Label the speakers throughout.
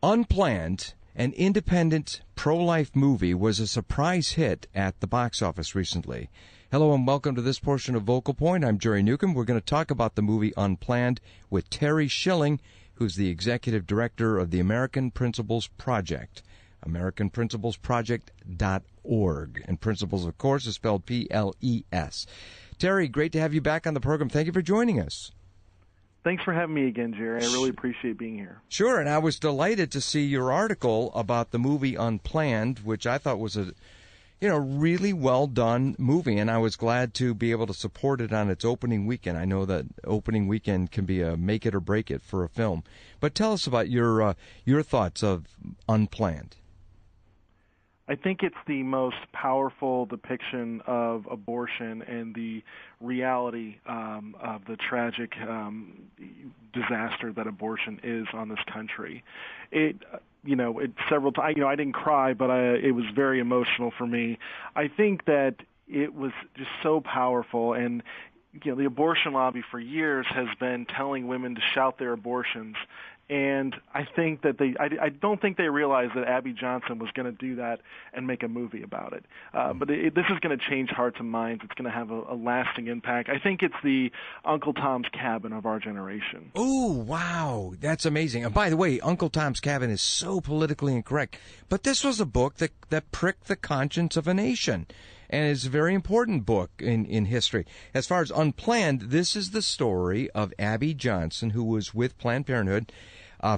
Speaker 1: Unplanned, an independent pro-life movie, was a surprise hit at the box office recently. Hello and welcome to this portion of Vocal Point. I'm Jerry Newcombe. We're going to talk about the movie Unplanned with Terry Schilling, who's the executive director of the American Principles Project, AmericanPrinciplesProject.org. And Principles, of course, is spelled P-L-E-S. Terry, great to have you back on the program. Thank you for joining us.
Speaker 2: Thanks for having me again, Jerry. I really appreciate being here.
Speaker 1: Sure, and I was delighted to see your article about the movie Unplanned, which I thought was a really well done movie, and I was glad to be able to support it on its opening weekend. I know that opening weekend can be a make it or break it for a film. But tell us about your thoughts of Unplanned.
Speaker 2: I think it's the most powerful depiction of abortion and the reality of the tragic disaster that abortion is on this country. Several times, I didn't cry, but it was very emotional for me. I think that it was just so powerful, and the abortion lobby for years has been telling women to shout their abortions. And I think that I don't think they realized that Abby Johnson was going to do that and make a movie about it. But this is going to change hearts and minds. It's going to have a lasting impact. I think it's the Uncle Tom's Cabin of our generation.
Speaker 1: Oh, wow. That's amazing. And by the way, Uncle Tom's Cabin is so politically incorrect. But this was a book that pricked the conscience of a nation. And it's a very important book in history. As far as Unplanned, this is the story of Abby Johnson, who was with Planned Parenthood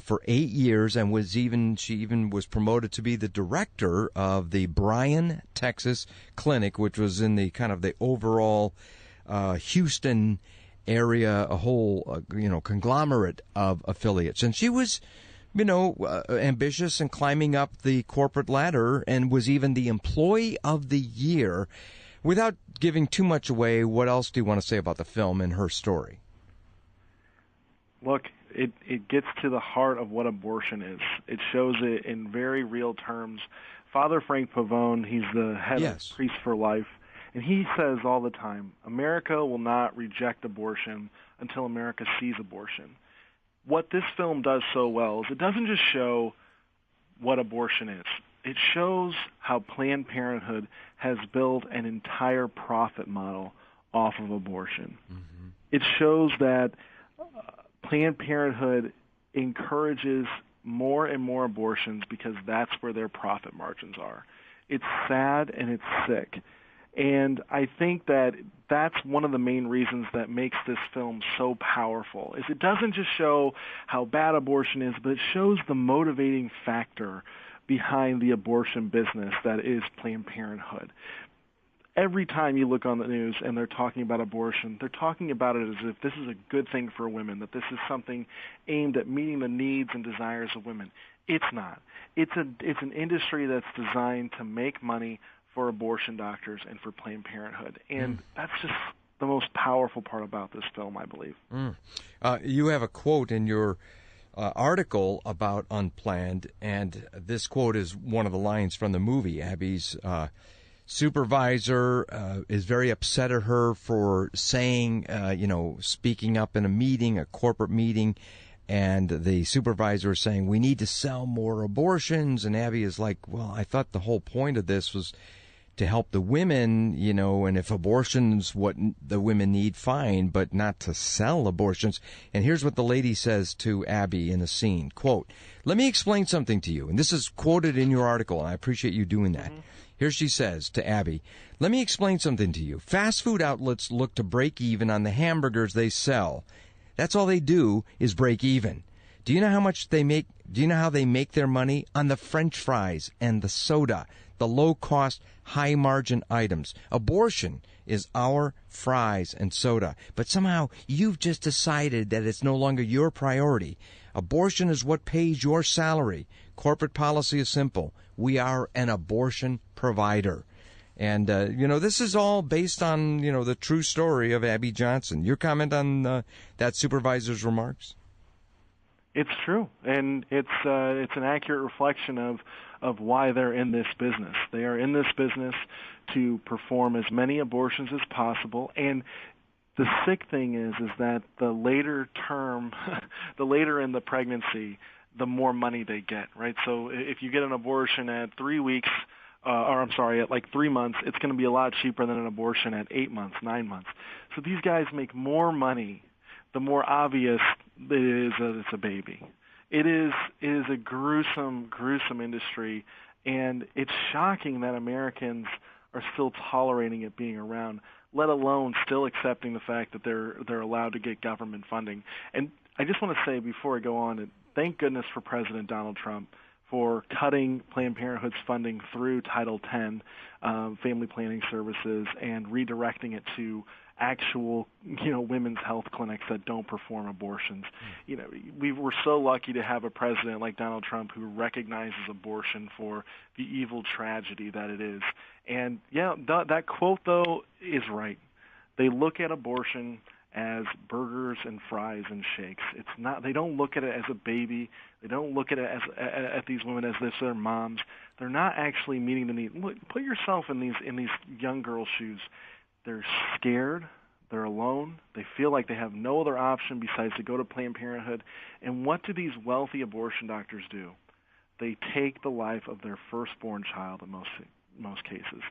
Speaker 1: for 8 years, and she even was promoted to be the director of the Bryan, Texas clinic, which was in the kind of the overall Houston area, a whole conglomerate of affiliates. And she was ambitious and climbing up the corporate ladder, and was even the employee of the year. Without giving too much away, what else do you want to say about the film and her story?
Speaker 2: Look, it gets to the heart of what abortion is. It shows it in very real terms. Father Frank Pavone, he's the head of Priests for Life, and he says all the time, America will not reject abortion until America sees abortion. What this film does so well is it doesn't just show what abortion is. It shows how Planned Parenthood has built an entire profit model off of abortion. Mm-hmm. It shows that Planned Parenthood encourages more and more abortions because that's where their profit margins are. It's sad and it's sick. And I think that that's one of the main reasons that makes this film so powerful, is it doesn't just show how bad abortion is, but it shows the motivating factor behind the abortion business that is Planned Parenthood. Every time you look on the news and they're talking about abortion, they're talking about it as if this is a good thing for women, that this is something aimed at meeting the needs and desires of women. It's not. It's an industry that's designed to make money for abortion doctors and for Planned Parenthood. And that's just the most powerful part about this film, I believe.
Speaker 1: You have a quote in your article about Unplanned, and this quote is one of the lines from the movie. Abby's supervisor is very upset at her for saying, speaking up in a corporate meeting, and the supervisor is saying, we need to sell more abortions. And Abby is like, well, I thought the whole point of this was to help the women, and if abortion's what the women need, fine, but not to sell abortions. And here's what the lady says to Abby in a scene, quote, let me explain something to you. And this is quoted in your article, and I appreciate you doing that. Mm-hmm. Here she says to Abby, let me explain something to you. Fast food outlets look to break even on the hamburgers they sell. That's all they do is break even. Do you know how much they make? Do you know how they make their money? On the French fries and the soda, the low-cost, high-margin items. Abortion is our fries and soda. But somehow you've just decided that it's no longer your priority. Abortion is what pays your salary. Corporate policy is simple. We are an abortion provider. And, this is all based on, the true story of Abby Johnson. Your comment on that supervisor's remarks?
Speaker 2: It's true, and it's an accurate reflection of why they're in this business. They are in this business to perform as many abortions as possible, and the sick thing is that the later in the pregnancy, the more money they get, right? So if you get an abortion at 3 weeks, at like 3 months, it's going to be a lot cheaper than an abortion at 8 months, 9 months. So these guys make more money the more obvious it is that it's a baby. It is a gruesome, gruesome industry, and it's shocking that Americans are still tolerating it being around, let alone still accepting the fact that they're allowed to get government funding. And I just want to say before I go on, thank goodness for President Donald Trump for cutting Planned Parenthood's funding through Title X, family planning services, and redirecting it to actual, women's health clinics that don't perform abortions. We're so lucky to have a president like Donald Trump who recognizes abortion for the evil tragedy that it is. And that quote though is right. They look at abortion as burgers and fries and shakes. It's not. They don't look at it as a baby. They don't look at it as at these women as if they're moms. They're not actually meeting the need. Look, put yourself in these young girls' shoes. They're scared. They're alone. They feel like they have no other option besides to go to Planned Parenthood. And what do these wealthy abortion doctors do? They take the life of their firstborn child in most cases.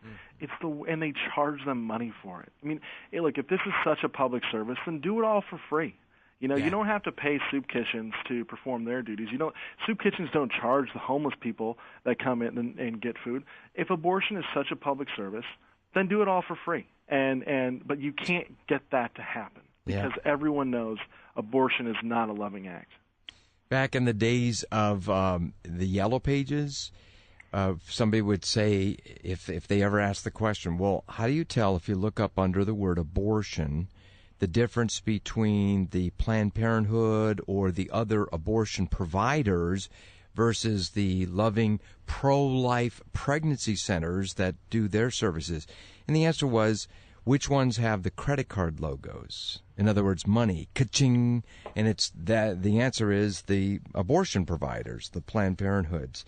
Speaker 2: And they charge them money for it. I mean, look, if this is such a public service, then do it all for free. You don't have to pay soup kitchens to perform their duties. Soup kitchens don't charge the homeless people that come in and get food. If abortion is such a public service, then do it all for free. But you can't get that to happen because everyone knows abortion is not a loving act.
Speaker 1: Back in the days of the Yellow Pages, somebody would say, if they ever asked the question, well, how do you tell if you look up under the word abortion the difference between the Planned Parenthood or the other abortion providers versus the loving pro-life pregnancy centers that do their services? And the answer was, which ones have the credit card logos? In other words, money, ka-ching. And it's that the answer is the abortion providers, the Planned Parenthoods.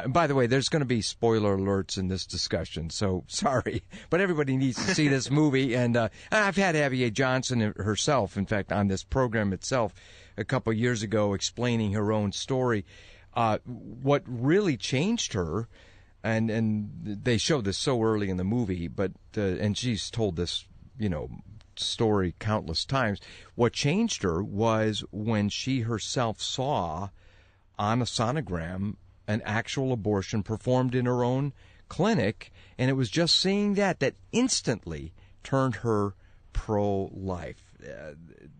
Speaker 1: By the way, there's going to be spoiler alerts in this discussion, so sorry. But everybody needs to see this movie. And I've had Abby A. Johnson herself, in fact, on this program itself a couple of years ago explaining her own story. What really changed her, and they showed this so early in the movie, but and she's told this, story countless times. What changed her was when she herself saw on a sonogram an actual abortion performed in her own clinic, and it was just seeing that instantly turned her pro-life.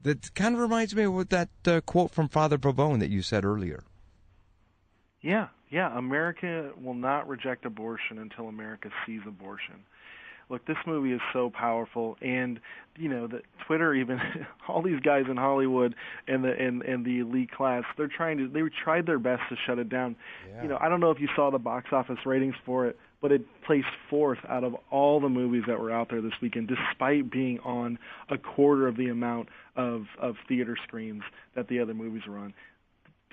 Speaker 1: That kind of reminds me of that quote from Father Pavone that you said earlier.
Speaker 2: Yeah. America will not reject abortion until America sees abortion. Look, this movie is so powerful, and the Twitter, even all these guys in Hollywood and the elite class, they tried their best to shut it down. Yeah. I don't know if you saw the box office ratings for it, but it placed fourth out of all the movies that were out there this weekend, despite being on a quarter of the amount of theater screens that the other movies were on.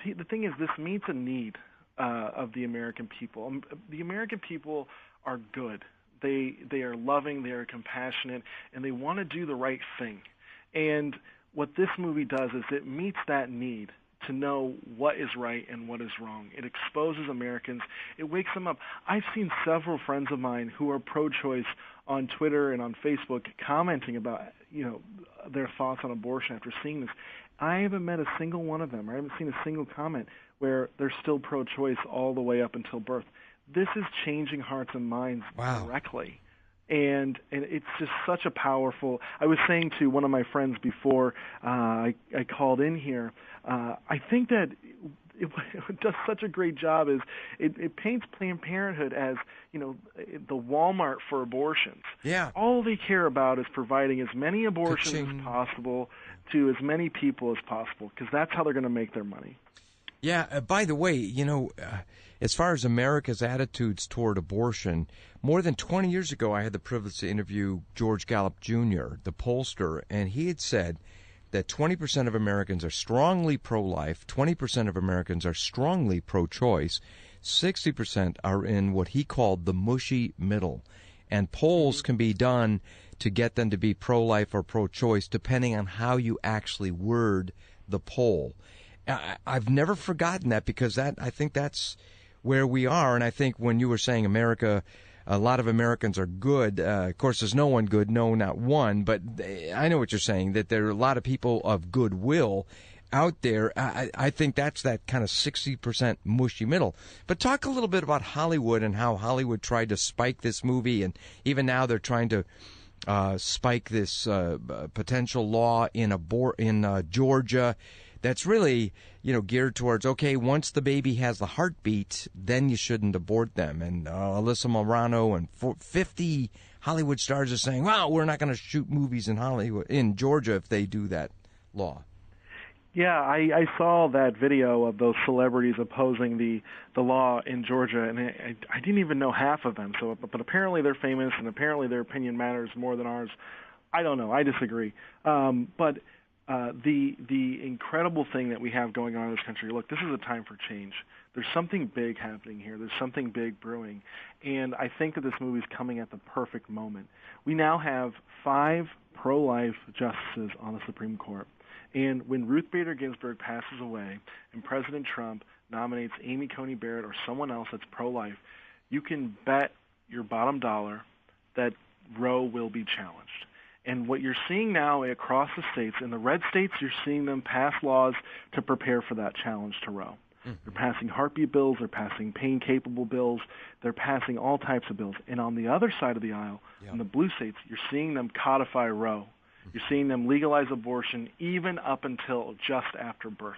Speaker 2: The thing is, this meets a need of the American people. The American people are good. They are loving, they are compassionate, and they want to do the right thing. And what this movie does is it meets that need to know what is right and what is wrong. It exposes Americans. It wakes them up. I've seen several friends of mine who are pro-choice on Twitter and on Facebook commenting about, their thoughts on abortion after seeing this. I haven't met a single one of them. I haven't seen a single comment where they're still pro-choice all the way up until birth. This is changing hearts and minds directly. And it's just such a powerful. I was saying to one of my friends before I called in here, I think that it does such a great job. Is it paints Planned Parenthood as the Walmart for abortions.
Speaker 1: Yeah.
Speaker 2: All they care about is providing as many abortions as possible to as many people as possible, because that's how they're going to make their money.
Speaker 1: Yeah, by the way, as far as America's attitudes toward abortion, more than 20 years ago, I had the privilege to interview George Gallup Jr., the pollster, and he had said that 20% of Americans are strongly pro-life, 20% of Americans are strongly pro-choice, 60% are in what he called the mushy middle. And polls can be done to get them to be pro-life or pro-choice depending on how you actually word the poll. I've never forgotten that, because I think that's where we are. And I think when you were saying America, a lot of Americans are good. Of course, there's no one good, no, not one. But I know what you're saying, that there are a lot of people of goodwill out there. I think that's that kind of 60% mushy middle. But talk a little bit about Hollywood and how Hollywood tried to spike this movie, and even now they're trying to spike this potential law in Georgia that's really, geared towards, okay, once the baby has the heartbeat, then you shouldn't abort them. And Alyssa Milano and 50 Hollywood stars are saying, wow, we're not going to shoot movies in Georgia if they do that law.
Speaker 2: Yeah, I saw that video of those celebrities opposing the law in Georgia, and I didn't even know half of them. But apparently they're famous, and apparently their opinion matters more than ours. I don't know. I disagree. But the incredible thing that we have going on in this country, look, this is a time for change. There's something big happening here. There's something big brewing. And I think that this movie is coming at the perfect moment. We now have 5 pro-life justices on the Supreme Court. And when Ruth Bader Ginsburg passes away and President Trump nominates Amy Coney Barrett or someone else that's pro-life, you can bet your bottom dollar that Roe will be challenged. And what you're seeing now across the states, in the red states, you're seeing them pass laws to prepare for that challenge to Roe. They're passing heartbeat bills. They're passing pain-capable bills. They're passing all types of bills. And on the other side of the aisle, in the blue states, you're seeing them codify Roe. You're seeing them legalize abortion even up until just after birth.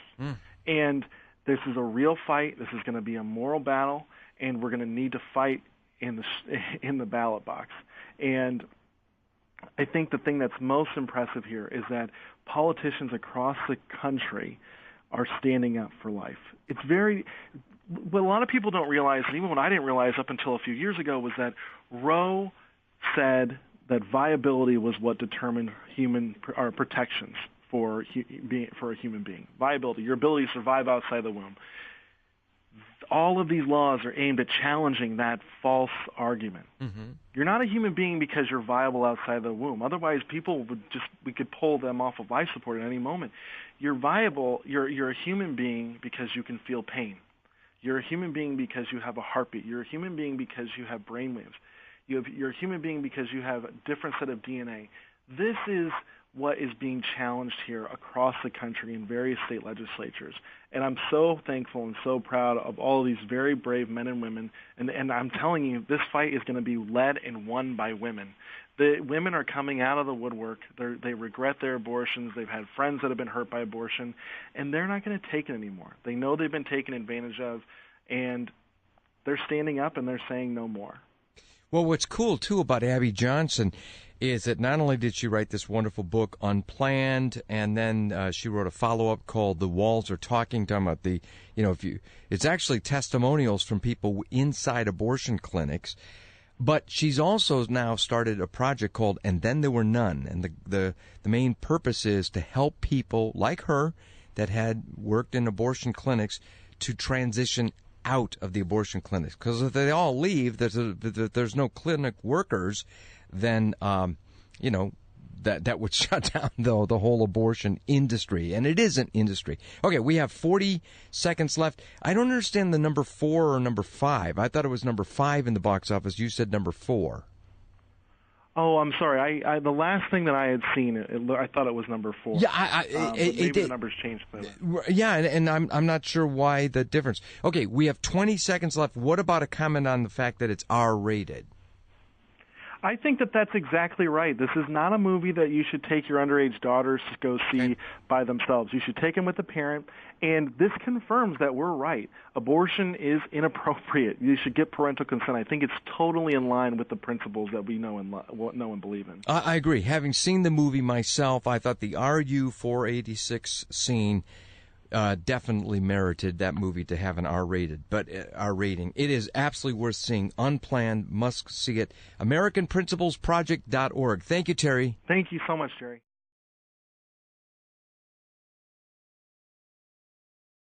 Speaker 2: And this is a real fight. This is going to be a moral battle, and we're going to need to fight in the ballot box. And I think the thing that's most impressive here is that politicians across the country are standing up for life. It's what a lot of people don't realize, and even what I didn't realize up until a few years ago, was that Roe said that viability was what determined protections for a human being. Viability, your ability to survive outside the womb. All of these laws are aimed at challenging that false argument. You're not a human being because you're viable outside the womb. Otherwise, we could pull them off of life support at any moment. You're viable. You're a human being because you can feel pain. You're a human being because you have a heartbeat. You're a human being because you have brainwaves. You're a human being because you have a different set of DNA. This is what is being challenged here across the country in various state legislatures. And I'm so thankful and so proud of all of these very brave men and women. And I'm telling you, this fight is going to be led and won by women. The women are coming out of the woodwork. They regret their abortions. They've had friends that have been hurt by abortion, and they're not going to take it anymore. They know they've been taken advantage of, and they're standing up and they're saying no more.
Speaker 1: Well, what's cool, too, about Abby Johnson is that not only did she write this wonderful book, Unplanned, and then she wrote a follow-up called The Walls Are Talking, talking about it's actually testimonials from people inside abortion clinics. But she's also now started a project called And Then There Were None. And the main purpose is to help people like her that had worked in abortion clinics to transition out of the abortion clinics, because if they all leave, there's no clinic workers, then that would shut down the whole abortion industry, and it is an industry. Okay, we have 40 seconds left. I don't understand the number 4 or number 5. I thought it was number 5 in the box office. You said number 4.
Speaker 2: Oh, I'm sorry. The last thing that I had seen, I thought it was number 4.
Speaker 1: Yeah,
Speaker 2: maybe the numbers changed.
Speaker 1: Yeah, and I'm not sure why the difference. Okay, we have 20 seconds left. What about a comment on the fact that it's R-rated?
Speaker 2: I think that that's exactly right. This is not a movie that you should take your underage daughters to go see by themselves. You should take them with a parent, and this confirms that we're right. Abortion is inappropriate. You should get parental consent. I think it's totally in line with the principles that we know and believe in.
Speaker 1: I agree. Having seen the movie myself, I thought the RU 486 scene definitely merited that movie to have an R rating. It is absolutely worth seeing. Unplanned, must see it. AmericanPrinciplesProject.org. Thank you, Terry.
Speaker 2: Thank you so much, Jerry.